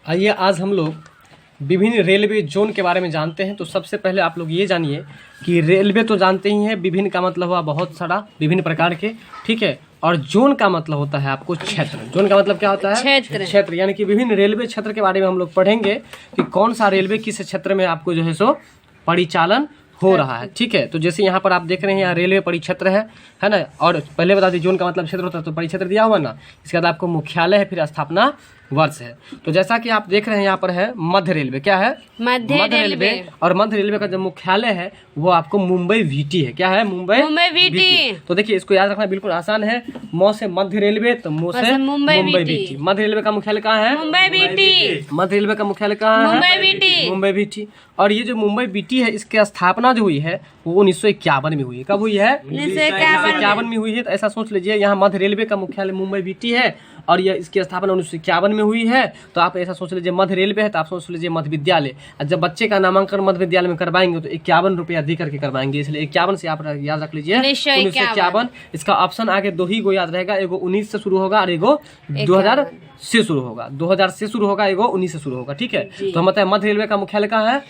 आइए आज हम लोग विभिन्न रेलवे जोन के बारे में जानते हैं। तो सबसे पहले आप लोग ये जानिए कि रेलवे तो जानते ही हैं, विभिन्न का मतलब हुआ बहुत सारा, विभिन्न प्रकार के, ठीक है। और जोन का मतलब होता है आपको क्षेत्र। जोन का मतलब क्या होता है? क्षेत्र। यानी कि विभिन्न रेलवे क्षेत्र के बारे में हम लोग पढ़ेंगे कि कौन सा रेलवे किस क्षेत्र में आपको जो है सो परिचालन हो रहा है, ठीक है। तो जैसे यहाँ पर आप देख रहे हैं, यहाँ रेलवे परिक्षेत्र है ना। और पहले बता दी जोन का मतलब क्षेत्र होता है, तो परिक्षेत्र दिया हुआ ना। इसके बाद आपको मुख्यालय है, फिर स्थापना वर्ष है। तो जैसा कि आप देख रहे हैं यहाँ पर है मध्य रेलवे। क्या है? मध्य रेलवे। और मध्य रेलवे का जो मुख्यालय है वो आपको मुंबई वीटी है। क्या है? मुंबई वीटी। तो देखिए इसको याद रखना बिल्कुल आसान है। म से मध्य रेलवे, तो मो से मुंबई वीटी। मध्य रेलवे का मुख्यालय कहाँ है? मुंबई वीटी। मध्य रेलवे का मुख्यालय कहाँ है? मुंबई वीटी। और ये जो मुंबई वीटी है, इसकी स्थापना जो हुई है वो 1951 में हुई है। कब हुई है? 1951 में हुई है। तो ऐसा सोच लीजिए, यहाँ मध्य रेलवे का मुख्यालय मुंबई वीटी है और यह इसकी स्थापना 1951 में हुई है। तो आप ऐसा सोच लीजिए, मध्य रेलवे है तो आप सोच लीजिए मध्य विद्यालय। और जब बच्चे का नामांकन मध्य विद्यालय में करवाएंगे तो 51 रुपया दे करके करवाएंगे, इसलिए 51 से आप याद रख लीजिए 1951। इसका ऑप्शन आगे दो ही गो याद रहेगा, एगो 19 से शुरू होगा और एगो 2000 से शुरू होगा। 2000 से शुरू होगा, एगो 19 से शुरू होगा, ठीक है। तो हम बताए मध्य रेलवे का मुख्यालय कहाँ है?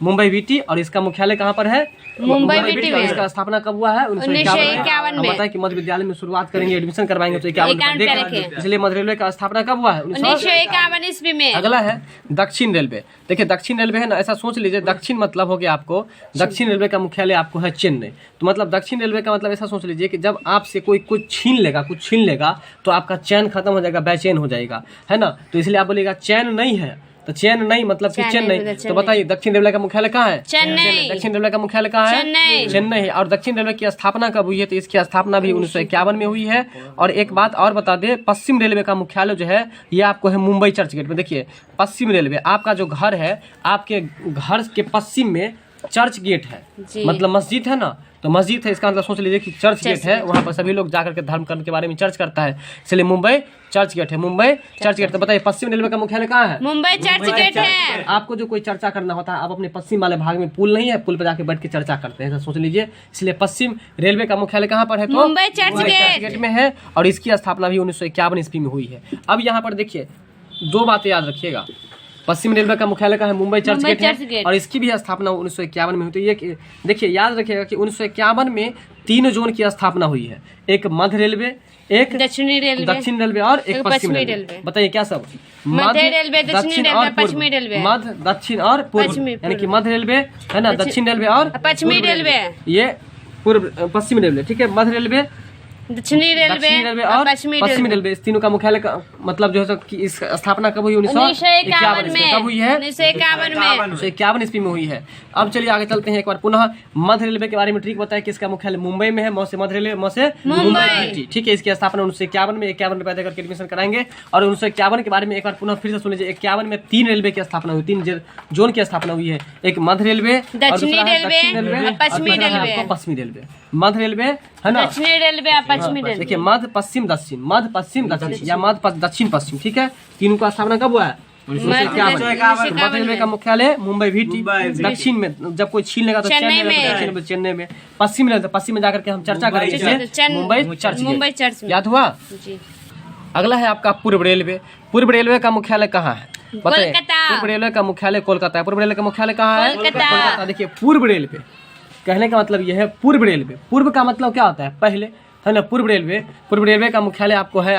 मुंबई वीटी। और इसका मुख्यालय कहाँ पर है? मुंबई वीटी। और इसका स्थापना कब हुआ है? 1951 में। बताए कि मध्य विद्यालय में शुरुआत करेंगे, एडमिशन करवाएंगे तो 51 इसलिए मध्य रेलवे का स्थापना कब हुआ है? 1951 ईस्वी में। अगला है दक्षिण रेलवे। देखिए दक्षिण रेलवे है ना, ऐसा सोच लीजिए, दक्षिण मतलब हो गया आपको, दक्षिण रेलवे का मुख्यालय आपको है चेन्नई। तो मतलब दक्षिण रेलवे का मतलब ऐसा सोच लीजिए कि जब आपसे कोई कुछ छीन लेगा तो आपका चैन खत्म हो जाएगा, बेचैन हो जाएगा, है ना। तो इसलिए आप बोलेगा चैन नहीं है, तो चेन नहीं मतलब कि चेन्नई। तो बताइए दक्षिण रेलवे का मुख्यालय कहाँ है? चेन्नई। दक्षिण रेलवे का मुख्यालय कहाँ है? चेन्नई। और दक्षिण रेलवे की स्थापना कब हुई है? तो इसकी स्थापना भी 1951 में हुई है। और एक बात और बता दे, पश्चिम रेलवे का मुख्यालय जो है ये आपको है मुंबई चर्च गेट में। देखिए पश्चिम रेलवे, आपका जो घर है, आपके घर के पश्चिम में चर्च गेट है, मतलब मस्जिद है ना। तो मस्जिद है, इसका मतलब सोच लीजिए कि चर्च गेट है, वहाँ पर सभी लोग जाकर के धर्म कर्म के बारे में चर्च करता है, इसलिए मुंबई चर्च गेट है। मुंबई चर्च गेट। तो बताइए पश्चिम रेलवे का मुख्यालय कहाँ है? मुंबई चर्च गेट है। आपको जो कोई चर्चा करना होता है, आप अपने पश्चिम वाले भाग में पुल नहीं है, पुल पर जाके बैठ के चर्चा करते हैं, ऐसा सोच लीजिए। इसलिए पश्चिम रेलवे का मुख्यालय कहाँ पर है? तो मुंबई चर्च गेट में है। और इसकी स्थापना भी 1951 ईस्वी में हुई है। अब यहाँ पर देखिए दो बातें याद रखिएगा। पश्चिम रेलवे का मुख्यालय का है मुंबई चर्च गेट है, और इसकी भी स्थापना 1951 में हुई। तो ये देखिए याद रखिएगा कि 1951 में 3 जोन की स्थापना हुई है, एक मध्य रेलवे, एक दक्षिण रेलवे और एक पश्चिम रेलवे। बताइए क्या सब? मध्य रेलवे, दक्षिण रेलवे, पश्चिमी रेलवे। मध्य, दक्षिण और पूर्व, यानी कि मध्य रेलवे है ना, दक्षिण रेलवे और पश्चिमी रेलवे, ये पूर्व पश्चिम रेलवे, ठीक है। मध्य रेलवे, दक्षिणी रेलवे और पश्चिमी रेलवे, इस तीनों का मुख्यालय का मतलब जो है कि इस स्थापना कब हुई? 1951 में। कब हुई है? 1951 ईस्वी में हुई है। अब चलिए आगे चलते हैं, एक बार पुनः मध्य रेलवे के बारे में ट्रिक बताया कि इसका मुख्यालय मुंबई में है, म से मध्य रेलवे, म से मुंबई, ठीक है। इसकी स्थापना 1951 में, 51 रुपए देकर एडमिशन कराएंगे। और 1951 के बारे में एक बार पुनः फिर से सुन लीजिए। 51 में 3 रेलवे की स्थापना हुई, 3 जोन की स्थापना हुई है, एक मध्य रेलवे, दक्षिणी रेलवे, पश्चिमी रेलवे। मध्य रेलवे है ना, दक्षिणी रेलवे, पश्चिमी रेलवे। देखिए मध्य पश्चिम दक्षिण, मध्य पश्चिम दक्षिण या मध्य दक्षिण पश्चिम, ठीक है। तीनों का स्थापना कब हुआ है? 1951। मध्य रेलवे का मुख्यालय मुंबई वीटी। दक्षिण में जब कोई छीन लेगा तो चेन्नई में। पश्चिम रेलवे, पश्चिम में जाकर के हम चर्चा करेंगे मुंबई चर्च। याद हुआ? अगला है आपका पूर्व रेलवे। पूर्व रेलवे का मुख्यालय कहाँ है? बताइए। पूर्व रेलवे का मुख्यालय कोलकाता है। पूर्व रेलवे का मुख्यालय कहाँ है? कोलकाता। देखिए पूर्व रेलवे कहने का मतलब यह है पूर्व रेलवे। पूर्व का मतलब क्या होता है? पहले, है ना। पूर्व रेलवे का मुख्यालय आपको है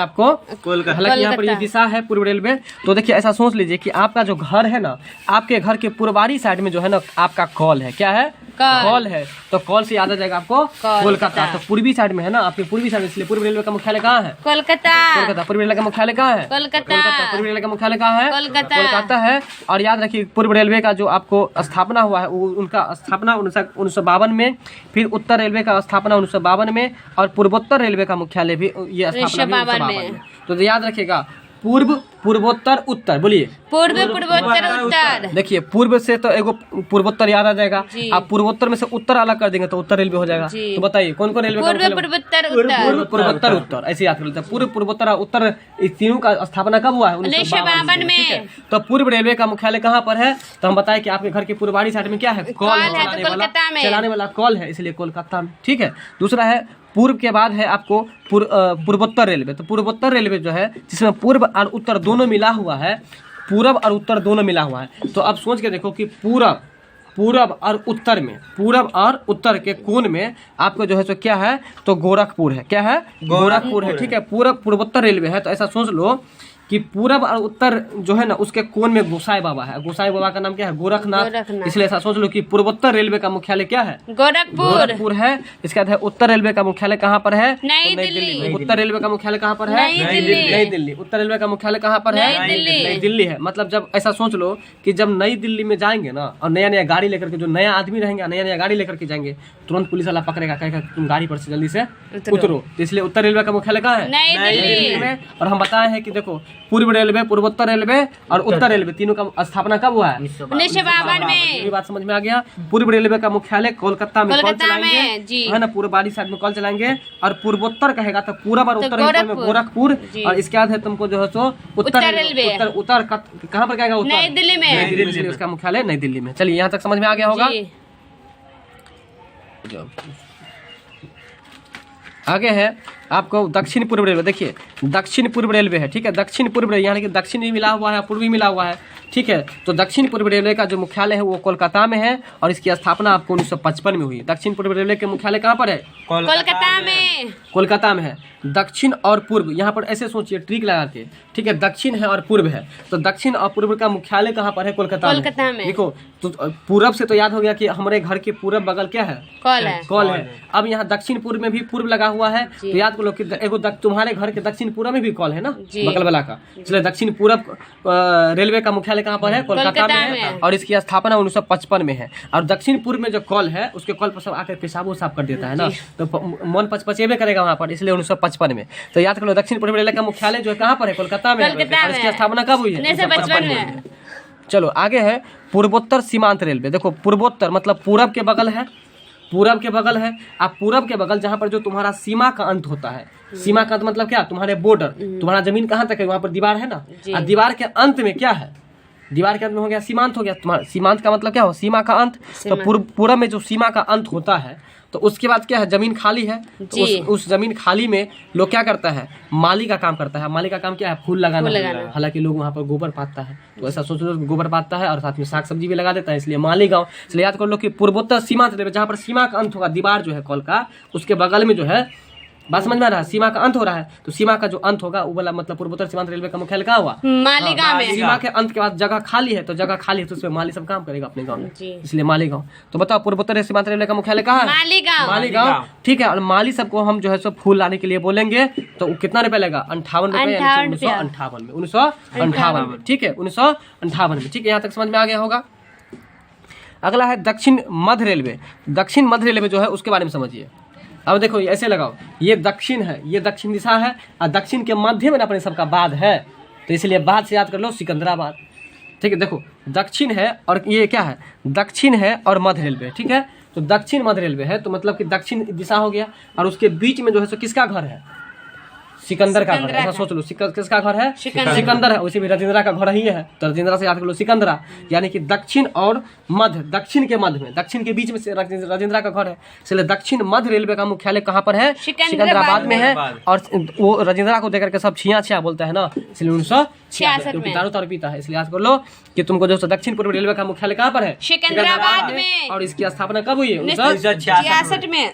कोलकाता। हालांकि यहाँ पर ये दिशा है पूर्व रेलवे। तो देखिए ऐसा सोच लीजिए कि आपका जो घर है ना, आपके घर के पूर्वारी साइड में जो है ना आपका कॉल है। क्या है? कॉल है। तो कॉल से याद आ जाएगा आपको कोलकाता। तो पूर्वी साइड में है ना, आपके पूर्वी साइड में, इसलिए पूर्व रेलवे का मुख्यालय कहाँ है? कोलकाता। पूर्व रेलवे का मुख्यालय कहाँ है? कोलकाता। पूर्व रेलवे का मुख्यालय कहाँ है? कोलकाता है। और याद रखिए पूर्व रेलवे का जो आपको स्थापना हुआ है, उनका स्थापना 1952 में, फिर उत्तर रेलवे का स्थापना 1952 में, और पूर्वोत्तर रेलवे का मुख्यालय भी ये स्थापना 1952 में। तो याद रखिएगा पूर्व, पूर्वोत्तर, उत्तर। बोलिए पूर्व, पूर्वोत्तर, उत्तर। देखिए पूर्व से तो एगो पूर्वोत्तर याद आ जाएगा, आप पूर्वोत्तर में से उत्तर अलग कर देंगे तो उत्तर रेलवे हो जाएगा। तो बताइए कौन कौन रेलवे? पूर्वोत्तर, उत्तर, ऐसे याद कर लेते हैं। पूर्व, पूर्वोत्तर, उत्तर, इस तीनों का स्थापना कब हुआ है? 1952 में। तो पूर्व रेलवे का मुख्यालय कहाँ पर है? तो हम बताए कि आपके घर के पूर्वाड़ी साइड में क्या है? कॉल, चलाने वाला कॉल है, इसलिए कोलकाता में, ठीक है। दूसरा है पूर्व के बाद है आपको पूर्वोत्तर रेलवे। तो पूर्वोत्तर रेलवे जो है जिसमें पूर्व और उत्तर दोनों मिला हुआ है, पूरब और उत्तर दोनों मिला हुआ है। तो अब सोच के देखो कि पूरब और उत्तर में, पूरब और उत्तर के कोण में आपको जो है सो क्या है, तो गोरखपुर है। क्या है? गोरखपुर है। ठीक है, पूर्वोत्तर रेलवे है। तो ऐसा सोच लो कि पूरब और उत्तर जो है ना उसके कोण में गोसाई बाबा है। गोसाई बाबा का नाम क्या है? गोरखनाथ। इसलिए ऐसा सोच लो कि पूर्वोत्तर रेलवे का मुख्यालय क्या है? गोरखपुर है। इसके बाद है उत्तर रेलवे का मुख्यालय कहाँ पर है? नई दिल्ली। उत्तर रेलवे का मुख्यालय कहाँ पर है? नई दिल्ली। उत्तर रेलवे का मुख्यालय कहाँ पर है? नई दिल्ली है। मतलब जब ऐसा सोच लो कि जब नई दिल्ली में जाएंगे ना और नया नया गाड़ी लेकर के, जो नया आदमी रहेंगे नया नया गाड़ी लेकर के जाएंगे, तुरंत पुलिस वाला पकड़ेगा, कहेगा तुम गाड़ी पर से जल्दी से उतरो। इसलिए उत्तर रेलवे का मुख्यालय कहाँ है? नई दिल्ली में। और हम बताए हैं कि देखो पूर्व रेलवे, पूर्वोत्तर रेलवे और उत्तर रेलवे तीनों का स्थापना कब हुआ है? 1952 में। ये बात समझ में आ गया। पूर्व रेलवे का मुख्यालय कोलकाता में, कल चलाएंगे जी है ना, पूर्ववाड़ी साइड में कल चलाएंगे। और पूर्वोत्तर कहेगा तो पूरब और उत्तर में गोरखपुर। और इसके बाद है तुमको जो है सो उत्तर रेलवे। उत्तर कहाँ पर कहेगा? नई दिल्ली में। नई दिल्ली में, उसका मुख्यालय नई दिल्ली में। चलिए यहाँ तक समझ में आ गया होगा। आगे है आपको दक्षिण पूर्व रेलवे। देखिए दक्षिण पूर्व रेलवे है। ठीक है, दक्षिण पूर्व रेलवे यानी कि दक्षिण भी मिला हुआ है, पूर्व भी मिला हुआ है। ठीक है, तो दक्षिण पूर्व रेलवे का जो मुख्यालय है वो कोलकाता में है और इसकी स्थापना आपको 1955 में हुई। दक्षिण पूर्व रेलवे के मुख्यालय कहाँ पर है? कोलकाता में। कोलकाता में है। दक्षिण और पूर्व, यहाँ पर ऐसे सोचिए ट्रिक लगा के। ठीक है, दक्षिण है और पूर्व है, तो दक्षिण और पूर्व का मुख्यालय कहाँ पर है? कोलकाता में। देखो तो पूरब से तो याद हो गया कि हमारे घर के पूरब बगल क्या है? कॉल है। अब यहाँ दक्षिण पूर्व में भी पूर्व लगा हुआ है, तो याद करो कि एगो तुम्हारे घर के दक्षिण पूर्व में भी कॉल है ना, बगल वाला का। इसलिए दक्षिण पूर्व रेलवे का मुख्यालय कहाँ पर है? कोलकाता में है। और इसकी स्थापना 1955 में है। और दक्षिण पूर्व में जो कॉल है उसके कॉल पर सब आकर पेशाब उसाब कर देता है ना, तो मन पचपचेबे करेगा वहाँ पर, इसलिए 1955 में। तो याद करो दक्षिण पूर्व रेलवे का मुख्यालय जो है कहाँ पर है? कोलकाता में। और इसकी स्थापना कब हुई है? 1955 में। चलो आगे है पूर्वोत्तर सीमांत रेलवे। देखो पूर्वोत्तर मतलब पूरब के बगल है, पूरब के बगल है। आप पूरब के बगल जहाँ पर जो तुम्हारा सीमा का अंत होता है, सीमा का अंत मतलब क्या? तुम्हारे बॉर्डर, तुम्हारा जमीन कहाँ तक है? वहाँ पर दीवार है ना, और दीवार के अंत में क्या है? दीवार के अंत में हो गया सीमांत, हो गया तुम्हारा। सीमांत का मतलब क्या हो? सीमा का अंत। तो पूरब में जो सीमा का अंत होता है तो उसके बाद क्या है? जमीन खाली है, तो उस जमीन खाली में लोग क्या करता है? माली का काम करता है। माली का काम क्या है? फूल लगाना। हालांकि लोग वहाँ पर गोबर पाता है, तो ऐसा सोच लो गोबर पाता है और साथ में साग सब्जी भी लगा देता है, इसलिए माली गाँव। इसलिए याद कर लो कि पूर्वोत्तर सीमांत रेलवे, जहाँ पर सीमा का अंत होगा, दीवार जो है कॉल का, उसके बगल में जो है, बात समझ में आ रहा है? सीमा का अंत हो रहा है, तो सीमा का जो अंत होगा वो वाला मतलब पूर्वोत्तर सीमांत रेलवे का मुख्यालय कहाँ हुआ? मालीगांव में। सीमा के अंत के बाद जगह खाली है, तो जगह खाली है तो उसमें माली सब काम करेगा अपने गांव में, इसलिए मालीगांव। तो बताओ पूर्वोत्तर सीमांत रेलवे का मुख्यालय कहाँ है? मालीगांव। ठीक है, और माली सबको हम जो है सब फूल लाने के लिए बोलेंगे तो कितना रुपया लगेगा? 58 रुपये, 1958 में। ठीक है, 1958 में। ठीक है, यहाँ तक समझ में आ गया होगा। अगला है दक्षिण मध्य रेलवे। दक्षिण मध्य रेलवे जो है उसके बारे में समझिए। अब देखो ऐसे लगाओ, ये दक्षिण है, ये दक्षिण दिशा है, और दक्षिण के मध्य में अपने सबका बाद है, तो इसलिए बाद से याद कर लो सिकंदराबाद। ठीक है, देखो दक्षिण है और ये क्या है? दक्षिण है और मध्य रेलवे। ठीक है, तो दक्षिण मध्य रेलवे है तो मतलब कि दक्षिण दिशा हो गया, और उसके बीच में जो है सो किसका घर है? सिकंदर का घर है। ऐसा सोच लो, किसका घर है? सिकंदर है। उसी में राजेंद्रा का घर ही है, तो राजेंद्रा से याद कर लो सिकंदरा। यानी कि दक्षिण और मध्य, दक्षिण के मध्य में, दक्षिण के बीच में से राजेंद्रा का घर है, इसलिए दक्षिण मध्य रेलवे का मुख्यालय कहाँ पर है? सिकंदराबाद में है। और वो राजेंद्रा को देकर के सब छिया बोलता है ना, इसलिए 1966 में दारू तारू पीता है। इसलिए याद कर लो कि तुमको जो दक्षिण पूर्व रेलवे का मुख्यालय कहाँ पर है? सिकंदराबाद में। और इसकी स्थापना कब हुई है? 1966 में।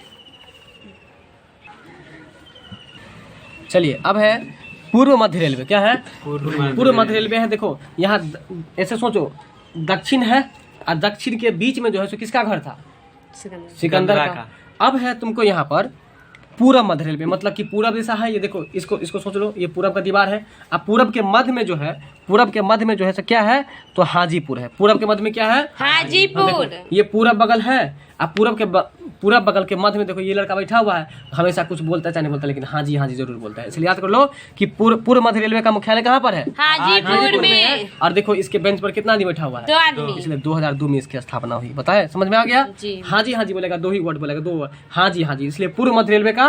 चलिए अब है पूर्व मध्य रेलवे। क्या है? पूर्व मध्य रेलवे है। देखो यहाँ ऐसे सोचो, दक्षिण है और दक्षिण के बीच में जो है सो किसका घर था? सिकंदर का। अब है तुमको यहाँ पर पूरब मध्य रेलवे, मतलब कि पूरब दिशा है। ये देखो इसको सोच लो, ये पूरब का दीवार है, अब पूरब के मध्य में जो है, पूरब के मध्य में जो है सो क्या है? तो हाजीपुर है। पूरब के मध्य में क्या है? हाजीपुर। ये पूरब बगल है, अब पूरब बगल के मध्य में देखो ये लड़का बैठा हुआ है, हमेशा कुछ बोलता है चाहे नहीं बोलता, लेकिन हाँ जी जरूर बोलता है। इसलिए याद कर लो कि पूर्व मध्य रेलवे का मुख्यालय कहाँ पर है? हाजीपुर में। और देखो इसके बेंच पर कितना आदमी बैठा हुआ है? 2 आदमी। इसलिए 2002 में इसकी स्थापना हुई। बताए, समझ में आ गया? हाँ जी बोलेगा, 2 ही वर्ड बोलेगा, 2 वर्ड, हाँ जी। इसलिए पूर्व मध्य रेलवे का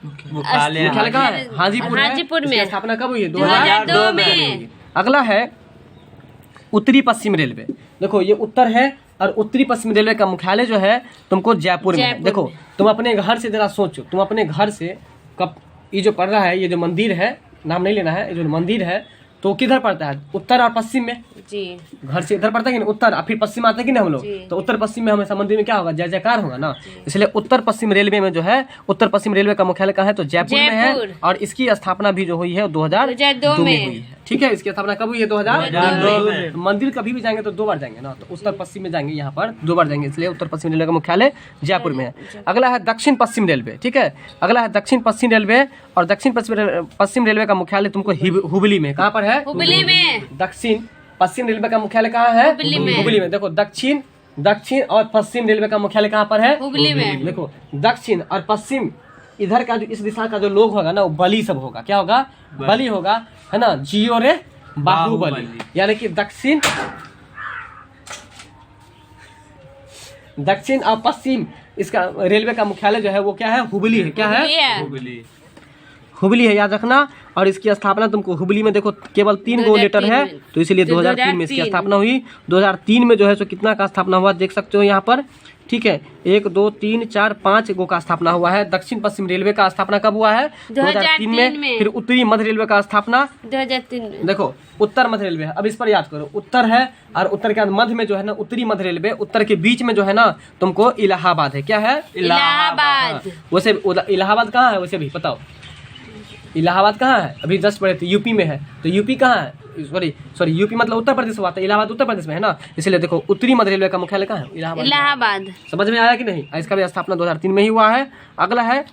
मुख्यालय कहाँ है? हाजीपुर में। स्थापना कब हुई है? 2002 में। अगला है उत्तरी पश्चिम रेलवे। देखो ये उत्तर है और उत्तरी पश्चिम रेलवे का मुख्यालय जो है तुमको जयपुर में है। जयपुर देखो तुम अपने घर से जरा सोचो, तुम अपने घर से कब ये जो पड़ रहा है, ये जो मंदिर है, नाम नहीं लेना है, ये जो मंदिर है तो किधर पड़ता है? उत्तर और पश्चिम में। जी। घर से इधर पड़ता है कि नहीं, उत्तर, और फिर पश्चिम आते हैं कि नहीं हम लोग, जी। तो उत्तर पश्चिम में हमेशा मंदिर में क्या होगा? जय जयकार होगा ना। इसलिए उत्तर पश्चिम रेलवे में जो है, उत्तर पश्चिम रेलवे का मुख्यालय कहाँ है? तो जयपुर में है। जयपुर। और इसकी स्थापना भी जो हुई है 2002 में हुई है। ठीक है, इसकी स्थापना कब हुई है? 2002 में। मंदिर कभी भी जाएंगे तो 2 बार जाएंगे ना, तो उत्तर पश्चिम में जाएंगे, यहाँ पर 2 बार जाएंगे, इसलिए उत्तर पश्चिम रेलवे का मुख्यालय जयपुर में है। अगला है दक्षिण पश्चिम रेलवे। ठीक है, अगला है दक्षिण पश्चिम रेलवे, और दक्षिण पश्चिम रेलवे का मुख्यालय तुमको हुबली में। कहाँ पर है? हुबली में। दक्षिण पश्चिम रेलवे का मुख्यालय कहाँ है? हुबली में। हुबली में। देखो दक्षिण और पश्चिम रेलवे का मुख्यालय कहाँ पर है? हुबली में। देखो दक्षिण और पश्चिम, इधर का जो इस दिशा का जो लोग होगा ना, वो बली सब होगा। क्या होगा? बली होगा, है ना। जियो रे बाहुबली, यानी कि दक्षिण और पश्चिम इसका रेलवे का मुख्यालय जो है वो क्या है? हुबली है। क्या है? हुबली है, याद रखना। और इसकी स्थापना तुमको हुबली में, देखो केवल 3 गो लेटर है, तो इसीलिए 2003 में इसकी स्थापना हुई। 2003 में जो है सो कितना का स्थापना हुआ देख सकते हो यहाँ पर। ठीक है, 1 2 3 4 5 गो का स्थापना हुआ है। दक्षिण पश्चिम रेलवे का स्थापना कब हुआ है? 2003 में। फिर उत्तरी मध्य रेलवे का स्थापना 2003 में। देखो उत्तर मध्य रेलवे है, अब इस पर याद करो, उत्तर है और उत्तर के बाद मध्य में जो है ना उत्तरी मध्य रेलवे, उत्तर के बीच में जो है ना तुमको इलाहाबाद है। क्या है? इलाहाबाद। वैसे इलाहाबाद कहाँ है? वैसे भी बताओ, इलाहाबाद कहाँ है? अभी जस्ट पढ़े थे, यूपी में है। तो यूपी कहाँ है? सॉरी यूपी मतलब उत्तर प्रदेश हुआ था, इलाहाबाद उत्तर प्रदेश में है ना। इसलिए देखो उत्तरी मध्य रेलवे का मुख्यालय कहाँ है? इलाहाबाद। समझ में आया कि नहीं? इसका भी स्थापना 2003 में ही हुआ है। अगला है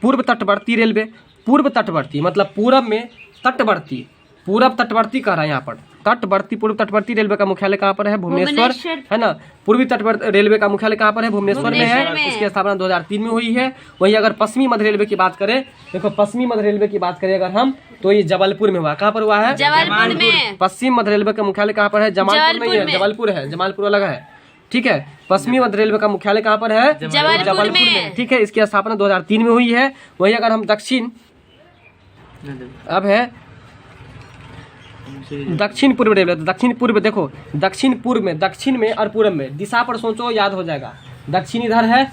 पूर्व तटवर्ती रेलवे। पूर्व तटवर्ती मतलब पूरब में तटवर्ती, पूरब तटवर्ती कह रहा है यहाँ पर। तटवर्ती, पूर्व तटवर्ती रेलवे का मुख्यालय कहाँ पर है? भुवनेश्वर, है ना। पूर्वी तटवर्ती रेलवे का मुख्यालय कहाँ पर है? भुवनेश्वर में है। इसकी स्थापना 2003 में हुई है। वहीं अगर पश्चिमी मध्य रेलवे की बात करें, देखो पश्चिमी मध्य रेलवे की बात करें अगर हम, तो ये जबलपुर में हुआ। कहाँ पर हुआ है? जबलपुर में। पश्चिम मध्य रेलवे का मुख्यालय कहाँ पर है? जमालपुर नहीं है, जबलपुर है, जमालपुर अलग है। ठीक है, पश्चिमी मध्य रेलवे का मुख्यालय कहाँ पर है? जबलपुर में। ठीक है, इसकी स्थापना 2003 में हुई है। वहीं अगर हम अब है दक्षिण पूर्व रेलवे, तो दक्षिण पूर्व, देखो दक्षिण पूर्व में, दक्षिण में और पूर्व में दिशा पर सोचो, याद हो जाएगा। दक्षिण इधर है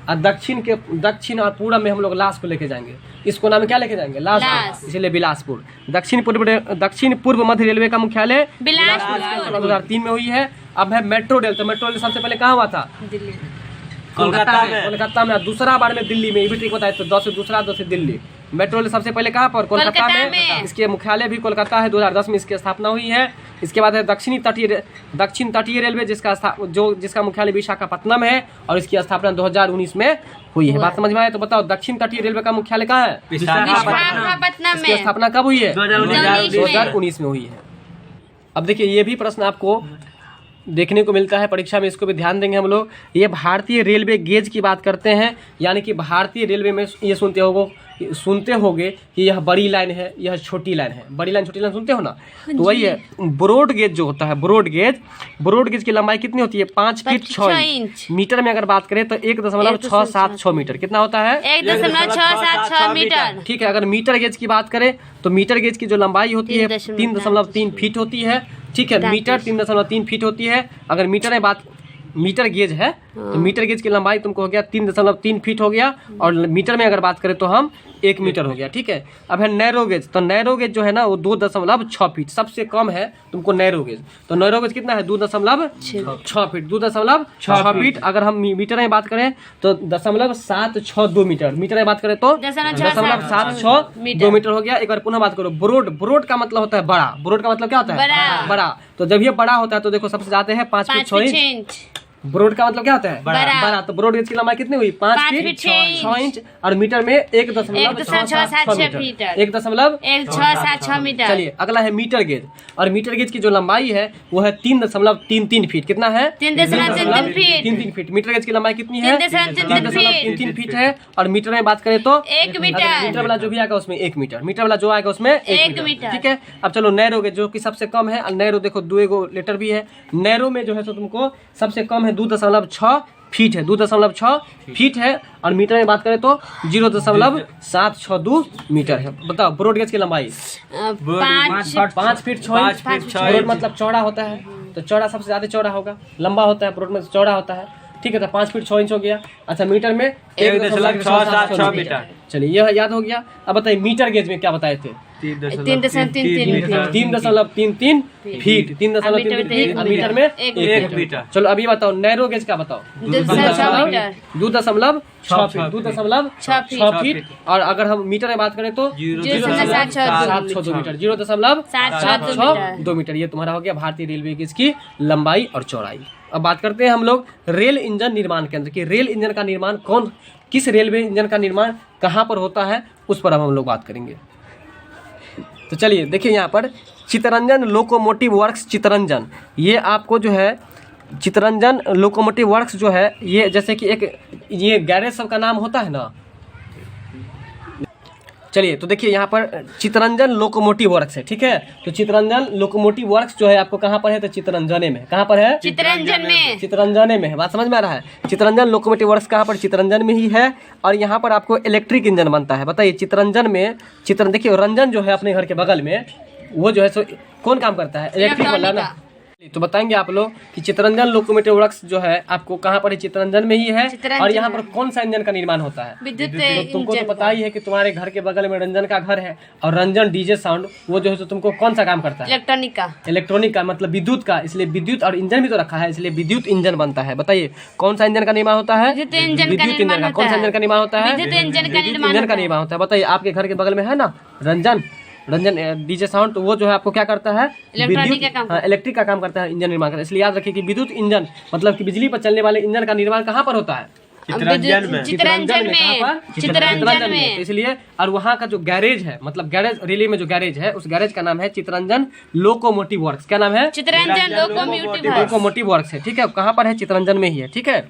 और दक्षिण और पूर्व में हम लोग लाश को लेके जाएंगे। इसको नाम क्या लेके जाएंगे? लाश, इसलिए बिलासपुर। दक्षिण पूर्व मध्य रेलवे का मुख्यालय बिलासपुर 2003 में हुई है। अब है मेट्रो रेल, तो मेट्रो रेल सबसे पहले कहाँ हुआ था? दिल्ली। कोलकाता में। दूसरा बार में दिल्ली में, ये भी ठीक बताया, तो 2 से दूसरा, 2 से दिल्ली। मेट्रो रेल सबसे पहले कहाँ पर? कोलकाता में। इसके मुख्यालय भी कोलकाता है, 2010 में इसकी स्थापना हुई है। इसके बाद है दक्षिण तटीय रेलवे, जिसका मुख्यालय विशाखापट्टनम है, और इसकी स्थापना 2019 में हुई है। बात समझ में आया? तो बताओ दक्षिण तटीय रेलवे का मुख्यालय कहाँ है? विशाखापट्टनम इसकी में। स्थापना कब हुई है? 2019 में हुई है। अब देखिए ये भी प्रश्न आपको देखने को मिलता है परीक्षा में, इसको भी ध्यान देंगे हम लोग। ये भारतीय रेलवे गेज की बात करते हैं, यानी कि भारतीय रेलवे में ये सुनते होगे कि यह बड़ी लाइन है, यह छोटी लाइन है। बड़ी लाइन छोटी लाइन सुनते हो ना, तो वही है। ब्रॉड गेज जो होता है, ब्रॉड गेज की लंबाई कितनी होती है? 5 फीट 6 इंच। मीटर में अगर बात करें तो 1.676 मीटर। कितना होता है? 1.676 मीटर। ठीक है, अगर मीटर गेज की बात करें तो मीटर गेज की जो लंबाई होती है 3.3 फीट होती है। ठीक है, मीटर 3.3 फीट होती है। अगर मीटर गेज है तो मीटर गेज की लंबाई तुमको हो गया 3.3 फीट हो गया, और मीटर में अगर बात करें तो हम 1 मीटर हो गया। ठीक है, अब है नैरो गेज, तो नैरो गेज जो है ना वो 2.6 फीट, सबसे कम है तुमको नैरो गेज। तो नैरो गेज कितना है? 2.6 फीट, 2.6 फीट। अगर हम मीटर में बात करें तो 0.762 मीटर। मीटर में बात करें तो 0.762 मीटर हो गया। एक बार पुनः बात करो ब्रॉड का मतलब होता है बड़ा। ब्रॉड का मतलब क्या होता है? बड़ा। तो जब ये बड़ा होता है तो देखो सबसे ज्यादा है 5 फीट 6 इंच। ब्रॉड का मतलब क्या होता है? बड़ा। तो ब्रॉड गेज की लंबाई कितनी हुई? 5 फीट 6 इंच, और मीटर में 1.676 मीटर। 1.676 मीटर। चलिए अगला है मीटर गेज, और मीटर गेज की जो लंबाई है वो है 3.33 फीट। कितना है? 3.33 फीट। मीटर गेज की लंबाई कितनी है? 3.33 फीट है। और मीटर में बात करें तो 1 मीटर। मीटर वाला जो भी आएगा उसमें 1 मीटर। मीटर वाला जो आएगा उसमें 1 मीटर। ठीक है, अब चलो नैरो गेज जो कि सबसे कम है। और नैरो देखो 2 लेटर भी है। नैरो में जो है तो तुमको सबसे कम है 2.6 फीट है, 2.6 फीट है। और मीटर में बात करें तो 0.762 मीटर है। बताओ ब्रॉड गेज की लंबाई 5 फीट 6 इंच। ब्रॉड मतलब चौड़ा होता है, तो चौड़ा सबसे ज्यादा चौड़ा होगा, लंबा होता है, ब्रॉड में चौड़ा होता है, ठीक है। तो 5 फीट 6 इंच हो गया। अच्छा मीटर में 1.676 मीटर। चलिए यह याद हो गया। अब बताइए मीटर गेज में क्या बताए थे? 3.33 फीट, 3.33 मीटर में 1 मीटर। चलो अभी बताओ नैरो गेज का बताओ। 2.6 फीट। और अगर हम मीटर में बात करें तो 0.762 मीटर, 0.762 मीटर। ये तुम्हारा हो गया भारतीय रेलवे गेज की लंबाई और चौड़ाई। अब बात करते हैं हम लोग रेल इंजन निर्माण केंद्र की। रेल इंजन का निर्माण किस रेलवे इंजन का निर्माण कहाँ पर होता है, उस पर अब हम लोग बात करेंगे। तो चलिए देखिए यहाँ पर चित्तरंजन लोकोमोटिव वर्क्स चित्तरंजन, ये आपको जो है चित्तरंजन लोकोमोटिव वर्क्स जो है ये जैसे कि एक ये गैरेज सब का नाम होता है ना। चलिए तो देखिए यहाँ पर चित्तरंजन लोकोमोटिव वर्क्स है, ठीक है। तो चित्तरंजन लोकोमोटिव वर्क्स जो है आपको कहाँ पर है? तो चित्तरंजने में। कहाँ पर है? चित्तरंजने में है। बात समझ में आ रहा है? चित्तरंजन लोकोमोटिव वर्क्स कहाँ पर? चित्तरंजन में ही है। और यहाँ पर आपको इलेक्ट्रिक इंजन बनता है। बताइए चित्तरंजन में देखिए रंजन जो है अपने घर के बगल में, वो जो है सो कौन काम करता है? इलेक्ट्रिक वाला ना। तो बताएंगे आप लोग कि चित्तरंजन लोकोमोटिव वर्क्स जो है आपको कहाँ पर है? चित्तरंजन में ही है। और यहाँ पर कौन सा इंजन का निर्माण होता है? विद्युत। तुमको तो पता ही है कि तुम्हारे घर के बगल में रंजन का घर है, और रंजन डीजे साउंड वो जो है तुमको कौन सा काम करता है? इलेक्ट्रॉनिक का मतलब विद्युत का, इसलिए विद्युत और इंजन भी तो रखा है, इसलिए विद्युत इंजन बनता है। बताइए कौन सा इंजन का निर्माण होता है? विद्युत इंजन का। कौन सा इंजन का निर्माण होता है? विद्युत इंजन का निर्माण होता है। बताइए आपके घर के बगल में है ना रंजन डीजे साउंड, तो वो जो है आपको क्या करता है? इलेक्ट्रिक का काम करता है, इंजन निर्माण करता है। इसलिए याद रखिए कि विद्युत इंजन मतलब कि बिजली पर चलने वाले इंजन का निर्माण कहाँ पर होता है? चित्तरंजन में। इसलिए और वहाँ का जो गैरेज है, मतलब गैरेज रेलवे में जो गैरेज है, उस गैरेज का नाम है चित्तरंजन लोकोमोटिव वर्क्स। क्या नाम है? चित्तरंजन लोकोमोटिव वर्क्स है, ठीक है। कहाँ पर है? चित्तरंजन में ही है, ठीक है।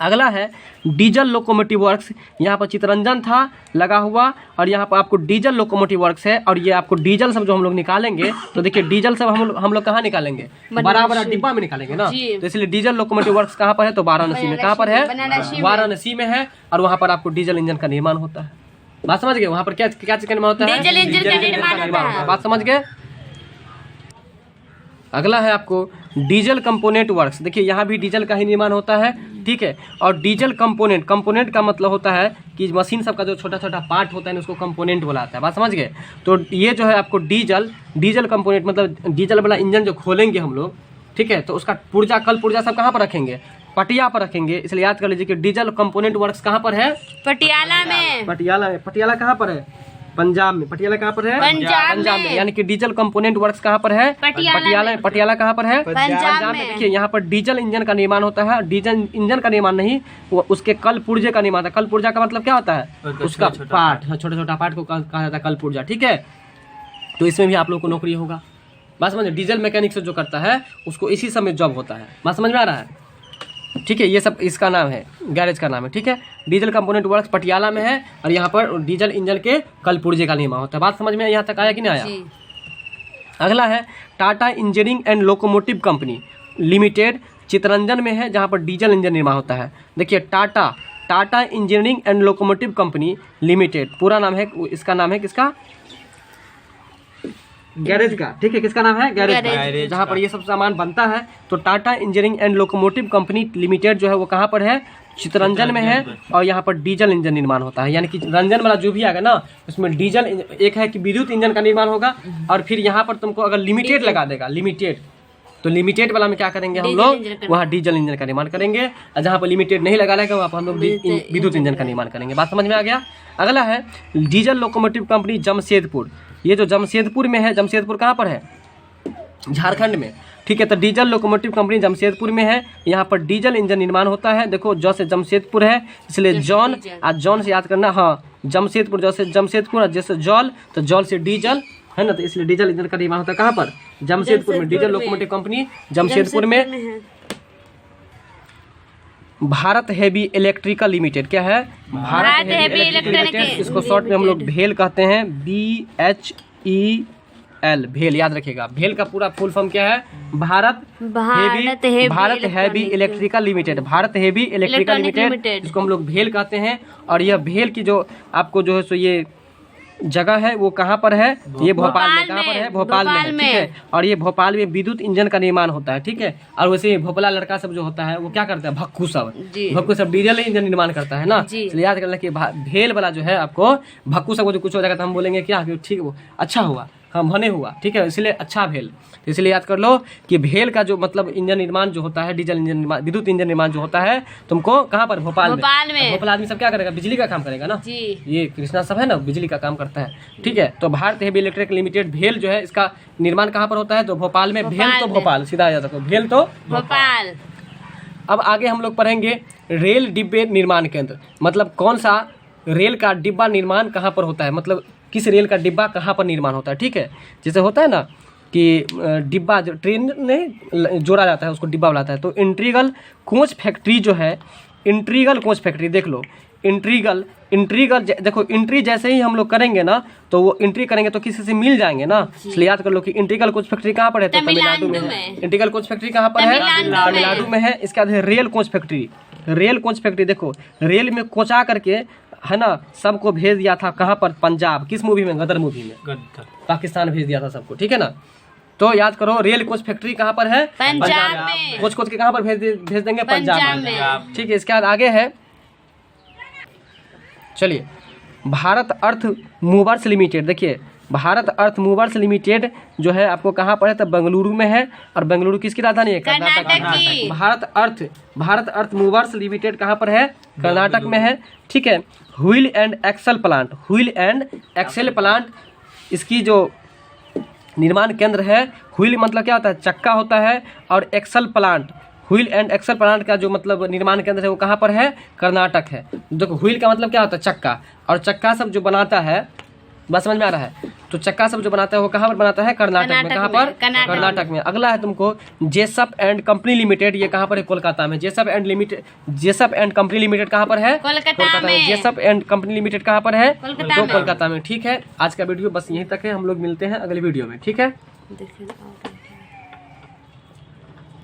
अगला है डीजल लोकोमोटिव वर्क्स। यहाँ पर चित्तरंजन था लगा हुआ, और यहाँ पर आपको डीजल लोकोमोटिव वर्क्स है। और ये आपको डीजल सब जो हम लोग निकालेंगे, तो देखिए डीजल सब हम लोग कहाँ निकालेंगे? बड़ा बड़ा डिब्बा में निकालेंगे ना। तो इसलिए डीजल लोकोमोटिव वर्क्स कहाँ पर है? तो वाराणसी में। कहाँ पर है? वाराणसी में है। और वहाँ पर आपको डीजल इंजन का निर्माण होता है। बात समझ गए? वहाँ पर क्या चीज का निर्माण होता है? डीजल इंजन का निर्माण। बात समझ गए? अगला है आपको डीजल कंपोनेंट वर्क्स। देखिए यहाँ भी डीजल का ही निर्माण होता है, ठीक है। और डीजल कंपोनेंट का मतलब होता है कि मशीन सबका जो छोटा छोटा पार्ट होता है उसको कंपोनेंट बुलाता है। बात समझ गए? तो ये जो है आपको डीजल कंपोनेंट मतलब डीजल वाला इंजन जो खोलेंगे हम लोग, ठीक है, तो उसका पुर्जा कल पुर्जा सब कहाँ पर रखेंगे? पटिया पर रखेंगे। इसलिए याद कर लीजिए कि डीजल कंपोनेंट वर्क्स कहाँ पर है? पटियाला में। पटियाला कहाँ पर है? पंजाब में। पटियाला कहाँ पर है? पंजाब में। यानी कि डीजल कंपोनेंट वर्क्स कहाँ पर है? पटियाला कहाँ पर है? पंजाब में। देखिए यहाँ पर डीजल इंजन का निर्माण होता है। डीजल इंजन का निर्माण नहीं, वो उसके कल पुर्जे का निर्माण होता है। कल पुर्जा का मतलब क्या होता है? उसका पार्ट, छोटा छोटा पार्ट को कहा जाता है कल पुर्जा, ठीक है। तो इसमें भी आप लोग को नौकरी होगा। बात समझ, डीजल मैकेनिक जो करता है उसको इसी समय जॉब होता है। बात समझ में आ रहा है? ठीक है, ये सब इसका नाम है, गैरेज का नाम है, ठीक है। डीजल कंपोनेंट वर्क्स पटियाला में है, और यहाँ पर डीजल इंजन के कल पुर्जे का निर्माण होता है। बात समझ में यहाँ तक आया कि नहीं आया? अगला है Tata engineering and locomotive company limited, Chittaranjan में है, जहाँ पर डीजल इंजन निर्माण होता है। देखिए Tata engineering and locomotive company limited पूरा नाम है, इसका नाम है किसका? गैरेज का, ठीक है। किसका नाम है? गैरेज का, जहाँ पर ये सब सामान बनता है। तो Tata engineering and locomotive company limited जो है वो कहाँ पर है? चित्तरंजन में है। और यहाँ पर डीजल इंजन निर्माण होता है। यानी कि रंजन वाला जो भी आएगा ना, उसमें डीजल एक है कि विद्युत इंजन का निर्माण होगा, और फिर यहाँ पर तुमको अगर लिमिटेड लगा देगा, लिमिटेड, तो लिमिटेड वाला में क्या करेंगे हम लोग? वहाँ डीजल इंजन का निर्माण करेंगे। और जहाँ पर लिमिटेड नहीं लगा रहेगा वहाँ पर हम लोग विद्युत इंजन का निर्माण करेंगे। बात समझ में आ गया? अगला है डीजल लोकोमोटिव कंपनी जमशेदपुर। ये जो जमशेदपुर में है, जमशेदपुर कहाँ पर है? झारखंड में, ठीक है। तो डीजल लोकोमोटिव कंपनी जमशेदपुर में है। यहाँ पर डीजल इंजन निर्माण होता है। देखो जौ से जमशेदपुर है, इसलिए जॉन, आज जॉन से याद करना। हाँ, जमशेदपुर, जौ से जमशेदपुर, और जैसे जॉल तो जॉल से डीजल है ना, तो इसलिए डीजल इंजन का निर्माण होता है कहाँ पर? जमशेदपुर में। डीजल लोकोमोटिव कंपनी जमशेदपुर में। भारत हेवी इलेक्ट्रिकल लिमिटेड, क्या है? Bharat heavy electrical limited. इसको शॉर्ट में हम लोग भेल कहते हैं, BHEL एल, भेल, याद रखिएगा। भेल का पूरा फुल फॉर्म क्या है? Bharat heavy electrical limited, Bharat heavy electrical limited, इसको हम लोग भेल कहते हैं। और यह भेल की जो आपको जो है सो ये जगह है वो कहाँ पर है? ये भोपाल में। कहाँ पर है? भोपाल में है, ठीक है। और ये भोपाल में विद्युत इंजन का निर्माण होता है, ठीक है। और वैसे भोपाल लड़का सब जो होता है वो क्या करता है? भक्कू सब डीजल इंजन निर्माण करता है ना। इसलिए याद करना कि भेल वाला जो है आपको भक्कू सब को जो कुछ हो जाएगा तो हम बोलेंगे क्या कि ठीक वो अच्छा हुआ, हम भने हुआ, ठीक है, इसलिए अच्छा भेल। तो इसलिए याद कर लो कि भेल का जो मतलब इंजन निर्माण जो होता है, डीजल इंजन निर्माण, विद्युत इंजन निर्माण जो होता है तुमको कहाँ पर? भोपाल में। भोपाल आदमी सब क्या करेगा? बिजली का काम करेगा ना जी। ये कृष्णा सब है ना, बिजली का काम करता है, ठीक है। तो भारत हेवी इलेक्ट्रिक लिमिटेड भेल जो है इसका निर्माण कहाँ पर होता है? तो भोपाल में। भेल तो भोपाल, सीधा आ जाता है, भेल तो भोपाल। अब आगे हम लोग पढ़ेंगे रेल डिब्बे निर्माण केंद्र, मतलब कौन सा रेल का डिब्बा निर्माण कहाँ पर होता है, मतलब किस रेल का डिब्बा कहाँ पर निर्माण होता है, ठीक है। जैसे होता है ना कि डिब्बा जो ट्रेन में जोड़ा जाता है उसको डिब्बा बुलाता है। तो इंट्रीगल कोच फैक्ट्री जो है, इंट्रीगल कोच फैक्ट्री देख लो, इंट्रीगल देखो, इंट्री जैसे ही हम लोग करेंगे ना तो वो इंट्री करेंगे तो किसी से मिल जाएंगे ना, इसलिए याद कर लो कि इंट्रीगल कोच फैक्ट्री कहाँ पर है? तो तमिलनाडु में है। इंट्रीगल कोच फैक्ट्री कहाँ पर है? तमिलनाडु में है। इसके बाद है rail coach factory. Rail coach factory देखो, रेल में कोचा करके है ना सबको भेज दिया था कहाँ पर? पंजाब। किस मूवी में? गदर मूवी में, पाकिस्तान भेज दिया था सबको, ठीक है ना। तो याद करो रेल कोच फैक्ट्री कहाँ पर है? पंजाब में। कोच के कहाँ पर भेज देंगे? पंजाब में, ठीक है। इसके बाद आगे है, चलिए, भारत अर्थ मूवर्स लिमिटेड। देखिए भारत अर्थ मूवर्स लिमिटेड जो है आपको कहाँ पर है? तो बेंगलुरु में है। और बेंगलुरु किसकी राजधानी है? कर्नाटक की। भारत अर्थ मूवर्स लिमिटेड कहाँ पर है? कर्नाटक में है, ठीक है। व्हील एंड एक्सेल प्लांट, इसकी जो निर्माण केंद्र है, व्हील मतलब क्या होता है? चक्का होता है। और axle plant, wheel and axle plant का जो मतलब निर्माण केंद्र है वो कहाँ पर है? कर्नाटक है। देखो व्हील का मतलब क्या होता है? चक्का। और चक्का सब जो बनाता है, बस समझ में आ रहा है? तो चक्का सब जो बनाता है वो कहाँ पर बनाता है? कर्नाटक में। कहाँ पर? कर्नाटक में। अगला है तुमको जेसप एंड कंपनी लिमिटेड, ये कहाँ पर है? कोलकाता में। जेसप एंड कंपनी लिमिटेड कहाँ पर है? कोलकाता में। जेसप एंड कंपनी लिमिटेड कहाँ पर है? तो कोलकाता में, ठीक है। आज का वीडियो बस यहीं तक है, हम लोग मिलते हैं अगले वीडियो में, ठीक है।